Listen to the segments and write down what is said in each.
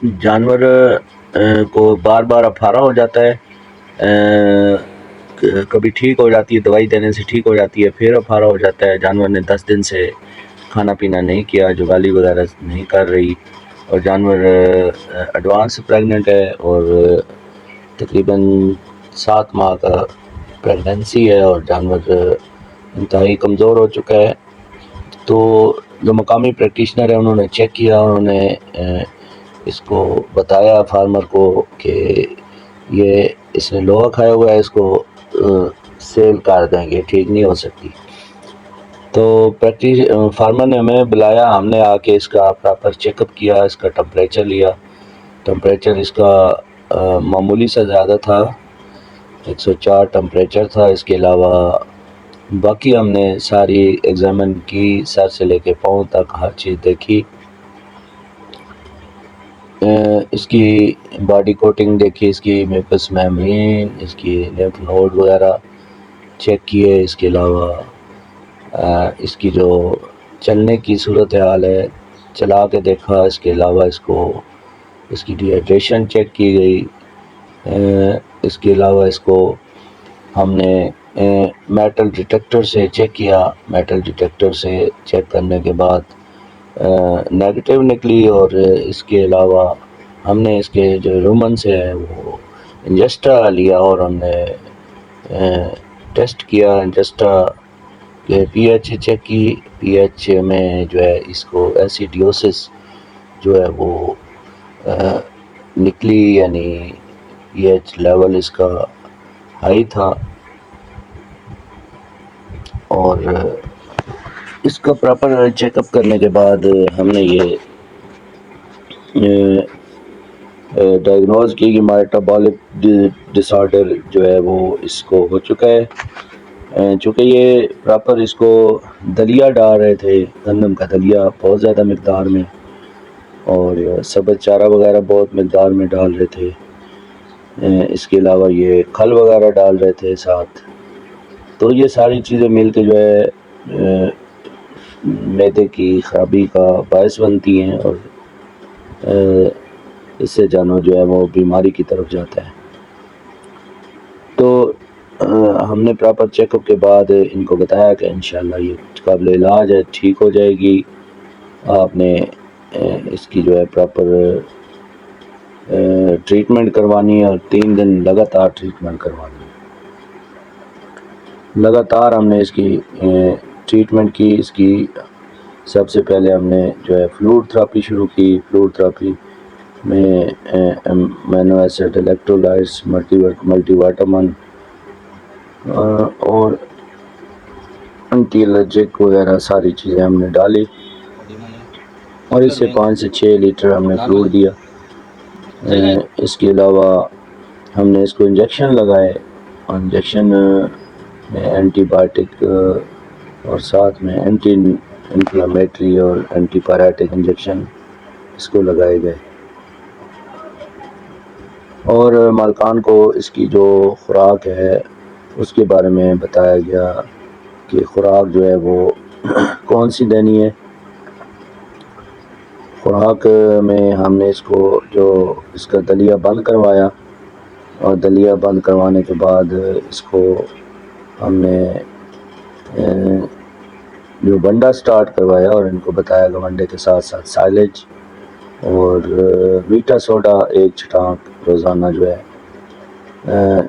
جانور کو بار بار افارہ ہو جاتا ہے، کبھی ٹھیک ہو جاتی ہے، دوائی دینے سے ٹھیک ہو جاتی ہے، پھر افارہ ہو جاتا ہے، جانور نے 10 دن سے کھانا پینا نہیں کیا، جگالی وغیرہ نہیں کر رہی، اور جانور ایڈوانس پریگننٹ ہے، اور تقریباً 7 ماہ کا پریگننسی ہے، اور جانور انتہائی کمزور ہو چکا ہے۔ تو جو مقامی پریکٹیشنر ہیں انہوں نے چیک کیا، انہوں نے اس کو بتایا فارمر کو کہ یہ اس نے لوہا کھایا ہوا ہے، اس کو سیل کر دیں گے، ٹھیک نہیں ہو سکتی۔ تو فارمر نے ہمیں بلایا، ہم نے آ کے اس کا پراپر چیک اپ کیا، اس کا ٹمپریچر لیا۔ ٹمپریچر اس کا معمولی سے زیادہ تھا، 104 ٹمپریچر تھا۔ اس کے علاوہ باقی ہم نے ساری ایگزامن کی، سر سے لے کے پاؤں تک ہر چیز دیکھی، اس کی باڈی کوٹنگ دیکھی، اس کی میوکس میمبرین، اس کی لیمف نوڈ وغیرہ چیک کیے۔ اس کے علاوہ اس کی جو چلنے کی صورتحال ہے چلا کے دیکھا۔ اس کے علاوہ اس کی ڈی ہائیڈریشن چیک کی گئی۔ اس کے علاوہ اس کو ہم نے میٹل ڈیٹیکٹر سے چیک کیا۔ میٹل ڈیٹیکٹر سے چیک کرنے کے بعد نیگیٹو نکلی، اور اس کے علاوہ ہم نے اس کے جو رومن سے ہے وہ انجسٹا لیا، اور ہم نے ٹیسٹ کیا انجسٹا کے پی ایچ چیک کی۔ پی ایچ میں جو ہے اس کو ایسیڈیوسس جو ہے وہ نکلی، یعنی پی ایچ لیول اس کا ہائی تھا، اور اس کا پراپر چیک اپ کرنے کے بعد ہم نے یہ ڈائگنوز کی کہ میٹابولک ڈس آرڈر جو ہے وہ اس کو ہو چکا ہے۔ چونکہ یہ پراپر اس کو دلیا ڈال رہے تھے، گندم کا دلیا بہت زیادہ مقدار میں، اور سبز چارہ وغیرہ بہت مقدار میں ڈال رہے تھے۔ اس کے علاوہ یہ کھل وغیرہ ڈال رہے تھے ساتھ۔ تو یہ ساری چیزیں مل کے جو ہے معدے کی خرابی کا باعث بنتی ہیں، اور اس سے جانور جو ہے وہ بیماری کی طرف جاتا ہے۔ تو ہم نے پراپر چیک اپ کے بعد ان کو بتایا کہ انشاءاللہ یہ قابل علاج ہے، ٹھیک ہو جائے گی۔ آپ نے اس کی جو ہے پراپر ٹریٹمنٹ کروانی ہے، اور 3 دن لگاتار ٹریٹمنٹ کروانی ہے۔ لگاتار ہم نے اس کی ٹریٹمنٹ کی۔ اس کی سب سے پہلے ہم نے جو ہے فلوڈ تھراپی شروع کی۔ فلوڈ تھراپی میں amino acid, electrolytes, multi vitamin اور اینٹی الرجک وغیرہ ساری چیزیں ہم نے ڈالی، اور اس سے 5 سے 6 لیٹر ہم نے فلوڈ دیا۔ اس کے علاوہ ہم نے اس کو انجیکشن لگائے، اور انجیکشن میں اینٹی بائیوٹک اور ساتھ میں اینٹی انفلامیٹری اور اینٹی پیرائٹک انجیکشن اس کو لگائے گئے، اور مالکان کو اس کی جو خوراک ہے اس کے بارے میں بتایا گیا کہ خوراک جو ہے وہ کون سی دینی ہے۔ خوراک میں ہم نے اس کو جو اس کا دلیا بند کروایا، اور دلیا بند کروانے کے بعد اس کو ہم نے جو ونڈا سٹارٹ کروایا، اور ان کو بتایا کہ ونڈے کے ساتھ ساتھ سائلیج اور میٹھا سوڈا 1 چھٹانک روزانہ جو ہے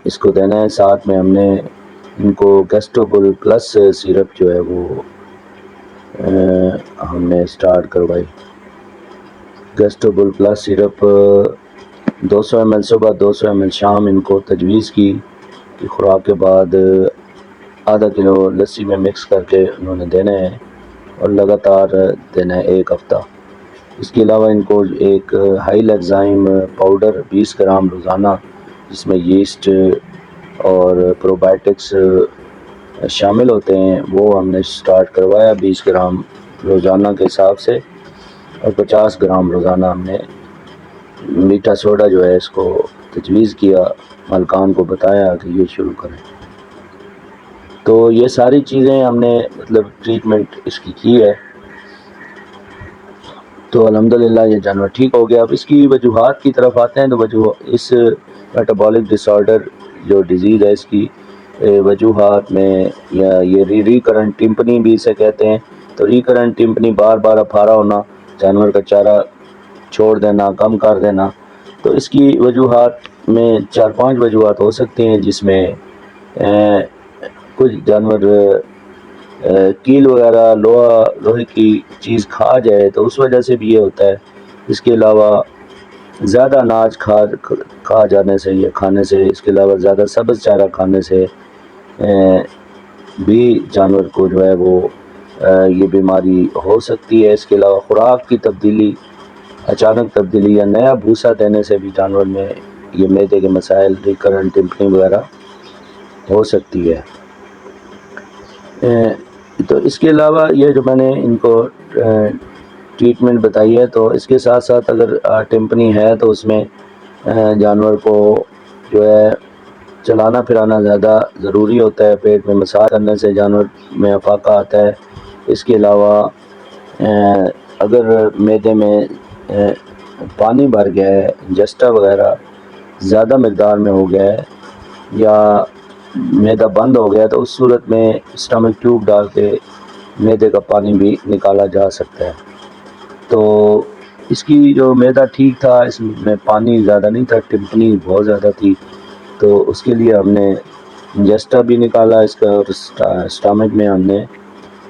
اس کو دینا ہے۔ ساتھ میں ہم نے ان کو گیسٹوبل پلس سیرپ جو ہے وہ ہم نے سٹارٹ کروائی۔ گیسٹوبل پلس سیرپ 200 ml صبح، 200 ml شام ان کو تجویز کی کہ خوراک کے بعد ½ کلو لسی میں مکس کر کے انہوں نے دینا ہے، اور لگاتار دینا ہے 1 ہفتہ۔ اس کے علاوہ ان کو ایک ہائی لیگزائم پاؤڈر 20 گرام روزانہ، جس میں یسٹ اور پروبائیوٹکس شامل ہوتے ہیں، وہ ہم نے سٹارٹ کروایا 20 گرام روزانہ کے حساب سے، اور 50 گرام روزانہ ہم نے میٹھا سوڈا جو ہے اس کو تجویز کیا، مالکان کو بتایا کہ یہ شروع کریں۔ تو یہ ساری چیزیں ہم نے مطلب ٹریٹمنٹ اس کی ہے۔ تو الحمدللہ یہ جانور ٹھیک ہو گیا۔ اب اس کی وجوہات کی طرف آتے ہیں، تو اس میٹابولک ڈس آرڈر جو ڈیزیز ہے، اس کی وجوہات میں یا یہ ریکرنٹ ٹمپنی بھی اسے کہتے ہیں، تو ریکرنٹ ٹمپنی بار بار افارا ہونا، جانور کا چارہ چھوڑ دینا، کم کر دینا، تو اس کی وجوہات میں 4-5 وجوہات ہو سکتی ہیں، جس میں کچھ جانور کیل وغیرہ لوہے کی چیز کھا جائے تو اس وجہ سے بھی یہ ہوتا ہے۔ اس کے علاوہ زیادہ اناج کھا جانے سے یا کھانے سے، اس کے علاوہ زیادہ سبز چارہ کھانے سے بھی جانور کو جو ہے وہ یہ بیماری ہو سکتی ہے۔ اس کے علاوہ خوراک کی تبدیلی، اچانک تبدیلی یا نیا بھوسا دینے سے بھی جانور میں یہ معدے کے مسائل، ریکرنٹ ٹمپنی وغیرہ ہو سکتی ہے۔ تو اس کے علاوہ یہ جو میں نے ان کو ٹریٹمنٹ بتائی ہے، تو اس کے ساتھ ساتھ اگر ٹمپنی ہے تو اس میں جانور کو جو ہے چلانا پھرانا زیادہ ضروری ہوتا ہے۔ پیٹ میں مساج کرنے سے جانور میں افاقہ آتا ہے۔ اس کے علاوہ اگر معدے میں پانی بھر گیا ہے، جسٹا وغیرہ زیادہ مقدار میں ہو گیا ہے یا معدہ بند ہو گیا، تو اس صورت میں اسٹمک ٹیوب ڈال کے معدے کا پانی بھی نکالا جا سکتا ہے۔ تو اس کی جو معدہ ٹھیک تھا، اس میں پانی زیادہ نہیں تھا، ٹمپنی بہت زیادہ تھی، تو اس کے لیے ہم نے جسٹا بھی نکالا اس کا، اور اسٹمک میں ہم نے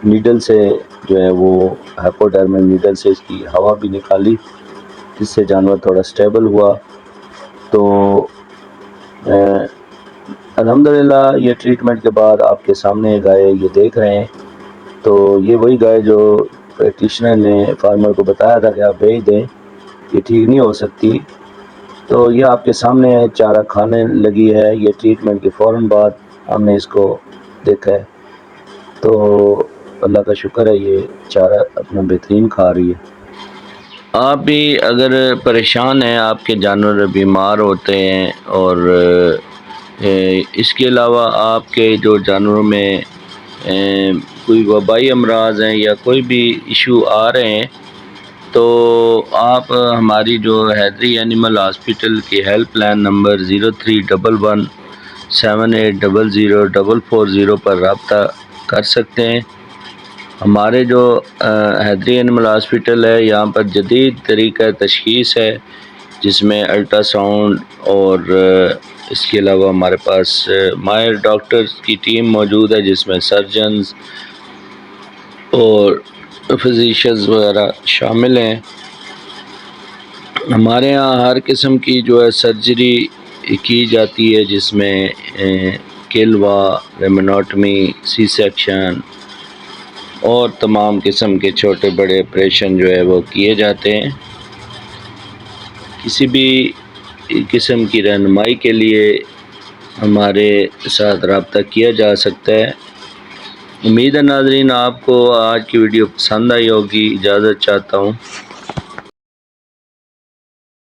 نیڈل سے جو ہے وہ ہیپوڈرمل نیڈل سے اس کی ہوا بھی نکالی، جس سے جانور تھوڑا سٹیبل ہوا۔ تو الحمدللہ یہ ٹریٹمنٹ کے بعد آپ کے سامنے گائے یہ دیکھ رہے ہیں، تو یہ وہی گائے جو پریکٹیشنر نے فارمر کو بتایا تھا کہ آپ بھیج دیں، یہ ٹھیک نہیں ہو سکتی، تو یہ آپ کے سامنے چارہ کھانے لگی ہے۔ یہ ٹریٹمنٹ کے فوراً بعد ہم نے اس کو دیکھا ہے، تو اللہ کا شکر ہے یہ چارہ اپنا بہترین کھا رہی ہے۔ آپ بھی اگر پریشان ہیں، آپ کے جانور بیمار ہوتے ہیں، اور اس کے علاوہ آپ کے جو جانوروں میں کوئی وبائی امراض ہیں یا کوئی بھی ایشو آ رہے ہیں، تو آپ ہماری جو حیدری اینیمل ہاسپٹل کی ہیلپ لائن نمبر 031178004440 پر رابطہ کر سکتے ہیں۔ ہمارے جو حیدری اینیمل ہاسپٹل ہے، یہاں پر جدید طریقہ تشخیص ہے، جس میں الٹرا ساؤنڈ، اور اس کے علاوہ ہمارے پاس ماہر ڈاکٹرز کی ٹیم موجود ہے، جس میں سرجنز اور فزیشنز وغیرہ شامل ہیں۔ ہمارے ہاں ہر قسم کی جو ہے سرجری کی جاتی ہے، جس میں کلوا، ریمنوٹمی، سی سیکشن اور تمام قسم کے چھوٹے بڑے آپریشن جو ہے وہ کیے جاتے ہیں۔ کسی بھی قسم کی رہنمائی کے لیے ہمارے ساتھ رابطہ کیا جا سکتا ہے۔ امید ہے ناظرین آپ کو آج کی ویڈیو پسند آئی ہوگی۔ اجازت چاہتا ہوں۔